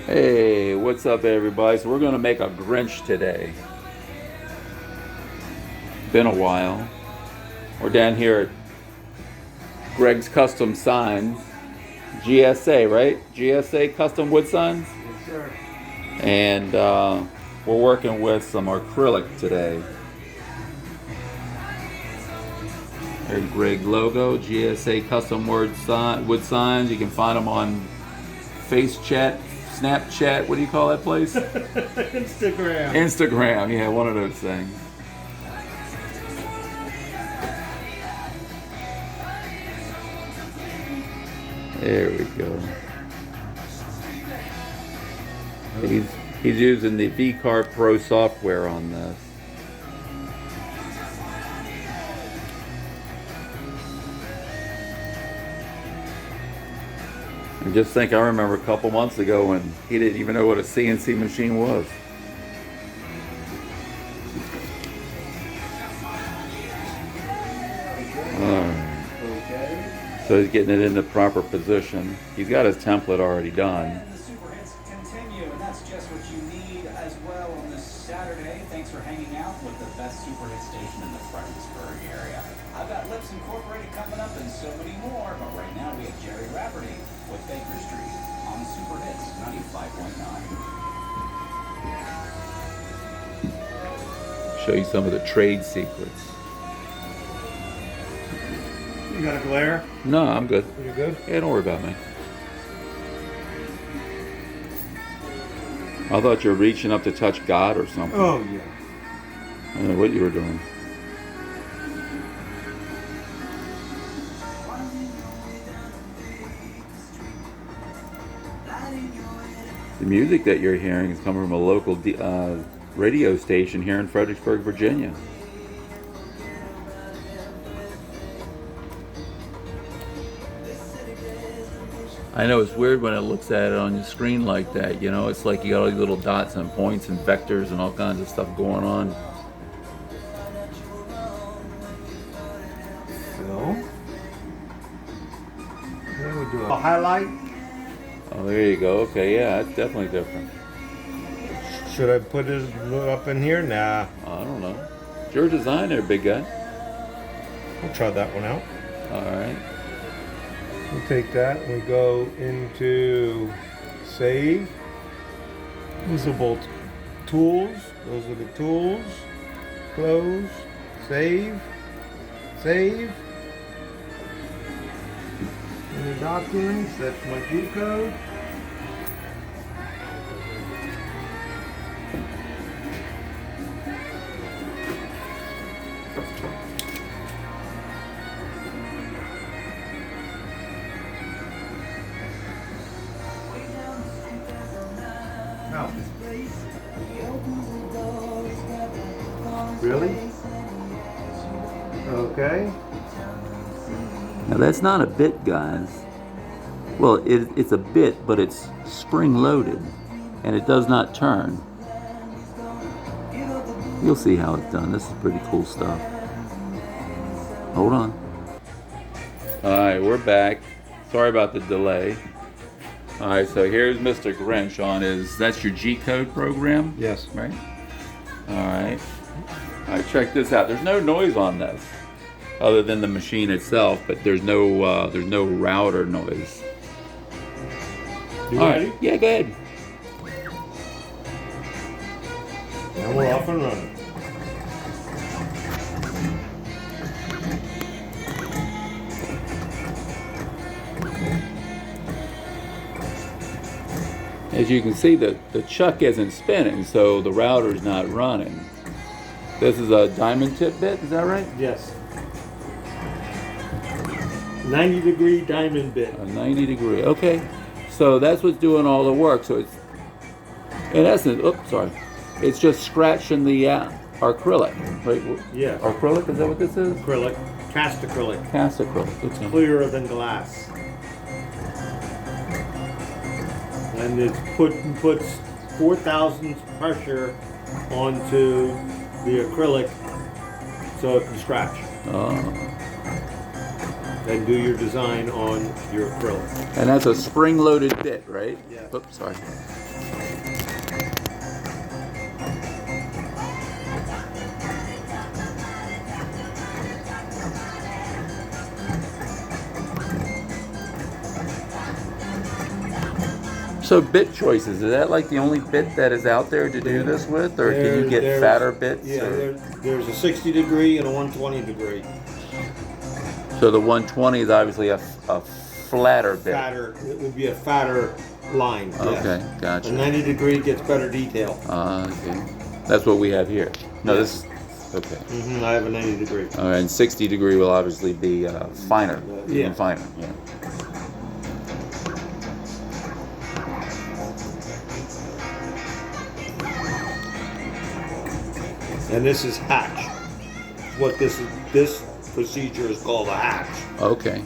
Hey, what's up everybody? So we're going to make a Grinch today. Been a while. We're down here at Greg's Custom Signs. GSA, right? GSA Custom Wood Signs? Yes, sir. And we're working with some acrylic today. There's Greg logo, GSA Custom Wood Signs. You can find them on FaceChat, Snapchat, what do you call that place? Instagram. Instagram, yeah, one of those things. There we go. He's using the VCarve Pro software on this. I just think I remember a couple months ago when he didn't even know what a CNC machine was. So he's getting it in the proper position. He's got his template already done. And the super hits continue, and that's just what you need as well on this Saturday. Thanks for hanging out with the best super hit station in the Fredericksburg area. I've got Lips Incorporated coming up and so many more, but right now we have Jerry Rafferty with Baker Street on Super Hits 95.9. Show you some of the trade secrets. You got a glare? No, I'm good. You good? Yeah, don't worry about me. I thought you were reaching up to touch God or something. Oh, yeah. I don't know what you were doing. The music that you're hearing is coming from a local radio station here in Fredericksburg, Virginia. I know it's weird when it looks at it on your screen like that, you know, it's like you got all these little dots and points and vectors and all kinds of stuff going on. So, then we do a highlight. Oh, there you go. Okay, yeah, that's definitely different. Should I put it up in here? Nah. I don't know. It's your design there, big guy. We'll try that one out. All right. We'll take that and we go into save. Usable tools. Those are the tools. Close. Save. Save. Any documents. That's my G code. No. Really? Okay. Now that's not a bit, guys. Well, it's a bit, but it's spring-loaded, and it does not turn. You'll see how it's done. This is pretty cool stuff. Hold on. All right, we're back. Sorry about the delay. All right, so here's Mr. Grinch on his, that's your G-code program? Yes. Right? All right. All right, check this out. There's no noise on this other than the machine itself, but there's no router noise. You All ready? right. Yeah, go ahead. And we're off and running. As you can see, the chuck isn't spinning, so the router's not running. This is a diamond tip bit, is that right? Yes. 90-degree diamond bit. A 90 degree, okay. So that's what's doing all the work. So it's, in essence, oops, sorry. It's just scratching the acrylic, right? Yes. Acrylic, is that what this is? Acrylic. Cast acrylic. Cast acrylic, okay. Clearer than glass. And it puts 4,000 pressure onto the acrylic so it can scratch. And do your design on your acrylic. And that's a spring-loaded bit, right? Yeah. Oops, sorry. So bit choices, is that like the only bit that is out there to do this with? Or can you get There's- fatter bits? Yeah, or- there's a 60 degree and a 120 degree. So the 120 is obviously a flatter bit. Fatter, it would be a fatter line. Yes. Okay, gotcha. A 90 degree gets better detail. Okay. That's what we have here. No, Yeah. this, okay. I have a 90 degree. All right, and 60 degree will obviously be finer, Yeah. even finer. Yeah. And this is hatch. What this procedure is called a hatch. Okay.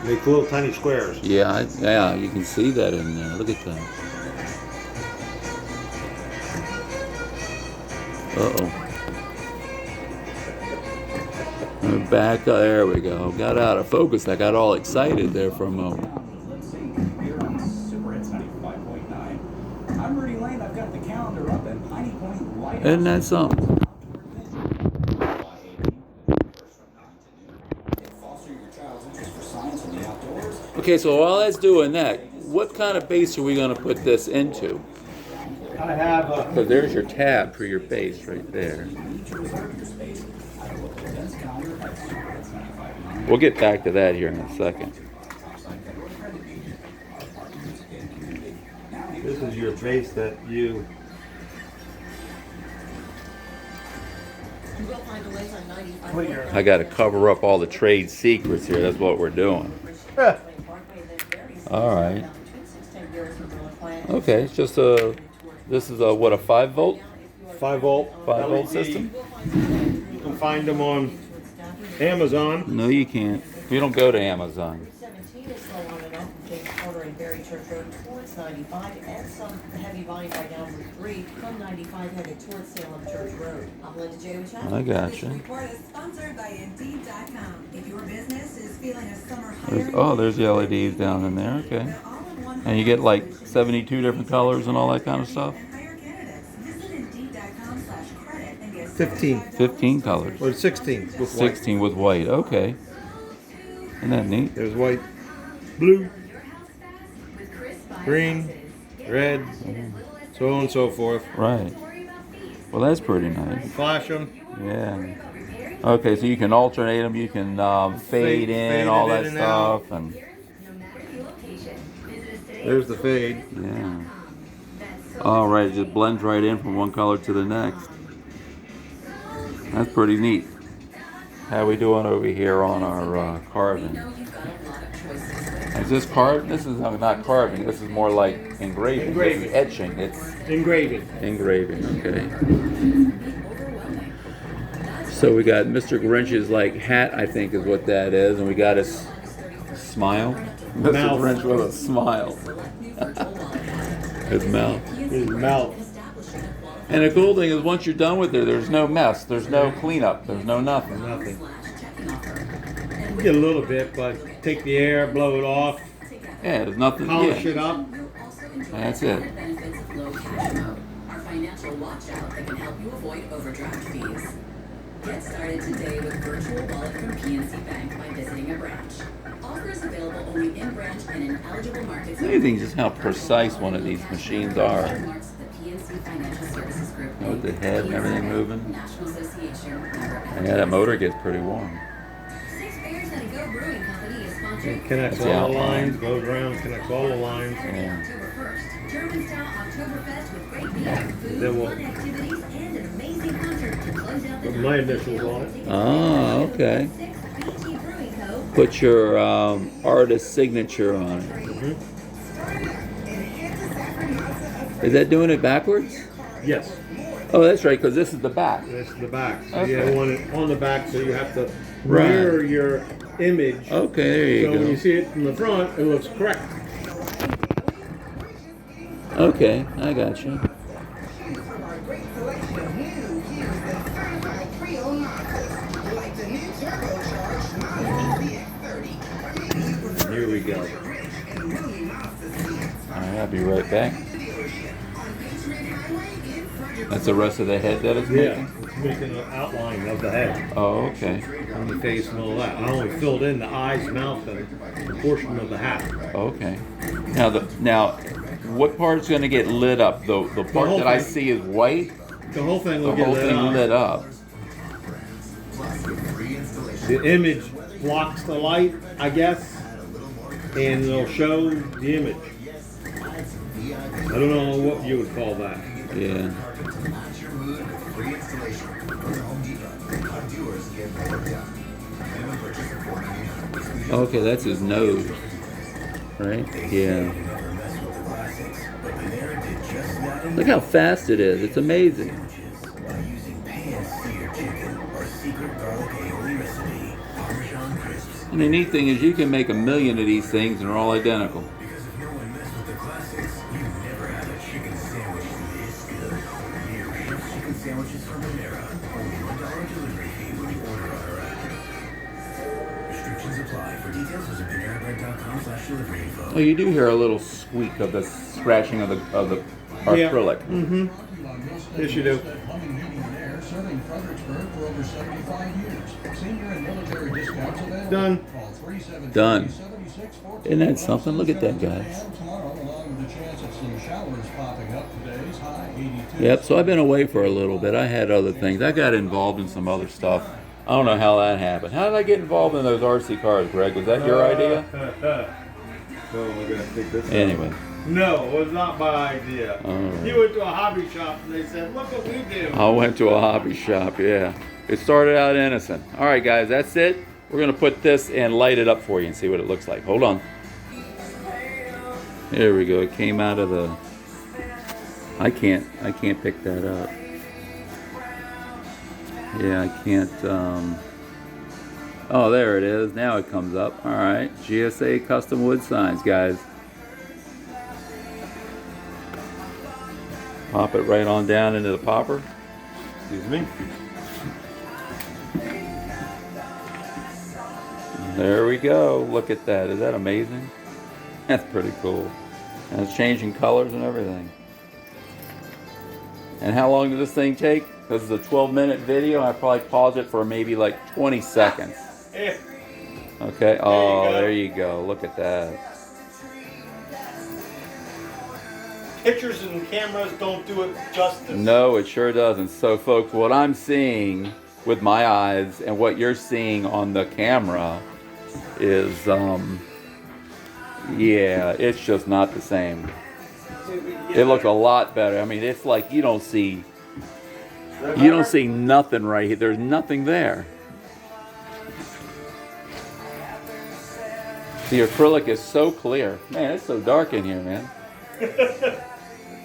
Make little tiny squares. Yeah, yeah, you can see that in there. Look at that. Uh-oh. We're back. There we go. Got out of focus. I got all excited there for a moment. Let's see. Here on Super Hits 95.9. I'm Rudy Lane. I've got the calendar up at Piney Point Lighthouse. Isn't that something? Okay, so while that's doing that, what kind of base are we going to put this into? I have a Because there's your tab for your base right there. We'll get back to that here in a second. This is your base that you. Put your. I got to cover up all the trade secrets here. That's what we're doing. All right. Okay, it's just a. This is a what, a 5 volt? 5 volt. 5 volt LED. system? You can find them on Amazon. No, you can't. We don't go to Amazon. 17 is still on and off from Order and Berry Church Road towards 95, and some heavy volume by down Route 3 from 95 headed towards Salem Church Road. I'm Linda J. with Chad. I got This you. report is sponsored by Indeed.com. If your business is feeling a summer There's, hiring, oh, there's the LEDs down in there. Okay. they're all in one And you get like 72 different colors and all that kind of stuff? and hire candidates. Visit Indeed.com/credit and get 15 15 colors. or 16 with white. 16 with white. Okay. Isn't that neat? There's white, blue, green, red, so on and so forth. Right. Well, that's pretty nice. Flash them. Yeah. Okay, so you can alternate them. You can fade in, fade all it that in and out. stuff. And There's the fade. yeah. All right, it just blends right in from one color to the next. That's pretty neat. How we doing over here on our carving? Is this carving? This is not carving. This is more like engraving. Engraving. This is etching. It's Engraving. engraving. Okay. So we got Mr. Grinch's like hat, I think is what that is, and we got his smile. Mr. Mouth. Grinch with a smile. His mouth. His mouth. And the cool thing is, once you're done with it, there's no mess, there's no cleanup, there's no nothing. Nothing. Get a little bit, but take the air, blow it off, Yeah, there's nothing. polish Yeah, it up. that's it. Benefits of low cash mode. Our financial watchout that can help you avoid overdraft fees. Get started today with Virtual Wallet from PNC Bank by visiting a branch. Offers available only in branch and in eligible markets. It's amazing just how precise one of these machines are. Marks the PNC Financial Services Group. With the head and everything moving. National Association. Member Yeah, that motor gets pretty warm. Six Bears and a Go Brewing Company is sponsored. It connects That's the all the outline. lines, goes around, connects all the lines. Yeah. October 1st. Germantown Oktoberfest with great beer, food, Then we'll- fun activities, and an amazing concert to close out the Put night. my initials on it. Oh, okay. Put your artist signature on it. Is that doing it backwards? Yes, Oh, that's right, because this is the back. that's the back. So Okay. you want it on the back, so you have to Right. mirror your image. Okay, there So you when you go. see it from the front, it looks correct. Okay, I got you. Here we go. All right, I'll be right back. That's the rest of the head that it's Yeah, making? it's making an outline of the head. Oh, okay. On the face and all that. I only filled in the eyes, mouth, and a portion of the hat. Okay. Now, what part's going to get lit up? The part whole that I thing. see is white. The whole thing The will get whole lit thing up. lit up. The image blocks the light, I guess, and it'll show the image. I don't know what you would call that. Yeah. Okay, that's his nose, right? Yeah. Look how fast it is. It's amazing. And the neat thing is you can make 1,000,000 of these things and they're all identical. Oh, you do hear a little squeak of the scratching of the acrylic. Mm-hmm. Yes, you do. Serving Fredericksburg for over 75 years. Senior and military discounts available. Done. Call 373-7614. Done. Isn't that something? Look at that, guys. Tomorrow, along with the chance of some showers popping up. Today's high 82. Yep, so I've been away for a little bit. I had other things. I got involved in some other stuff. I don't know how that happened. How did I get involved in those RC cars, Greg? Was that your idea? Oh, we're gonna take this out. Anyway. No, it was not my idea. Alright. You went to a hobby shop and they said, look what we do. I went to a hobby shop, yeah. It started out innocent. All right, guys, that's it. We're going to put this and light it up for you and see what it looks like. Hold on. There we go. It came out of the... I can't pick that up. Yeah, I can't... Oh, there it is. Now it comes up. All right. GSA custom wood signs, guys. Pop it right on down into the popper. Excuse me. There we go. Look at that. Is that amazing? That's pretty cool. And it's changing colors and everything. And how long did this thing take? This is a 12-minute video. I probably paused it for maybe like 20 seconds. Okay. Oh, there you go. Look at that. Pictures and cameras don't do it justice. No, it sure doesn't. So, folks, what I'm seeing with my eyes and what you're seeing on the camera is, yeah, it's just not the same. It looks a lot better. I mean, it's like you don't see nothing right here. There's nothing there. The acrylic is so clear. Man, it's so dark in here, man.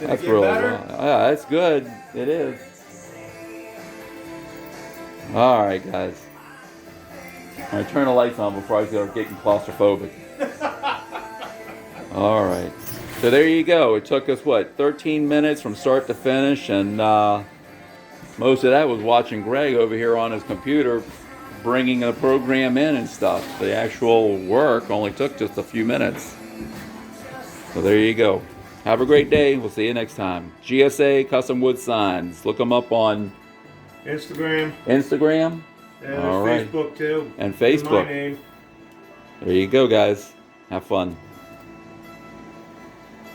That's really well. Yeah, it's good. It is. All right, guys. I'm gonna turn the lights on before I start getting claustrophobic. All right. So there you go. It took us, what, 13 minutes from start to finish, and most of that was watching Greg over here on his computer bringing the program in and stuff. The actual work only took just a few minutes. So there you go. Have a great day. We'll see you next time. GSA Custom Wood Signs. Look them up on Instagram. Instagram. And All right. Facebook too. And My Facebook. name. There you go, guys. Have fun.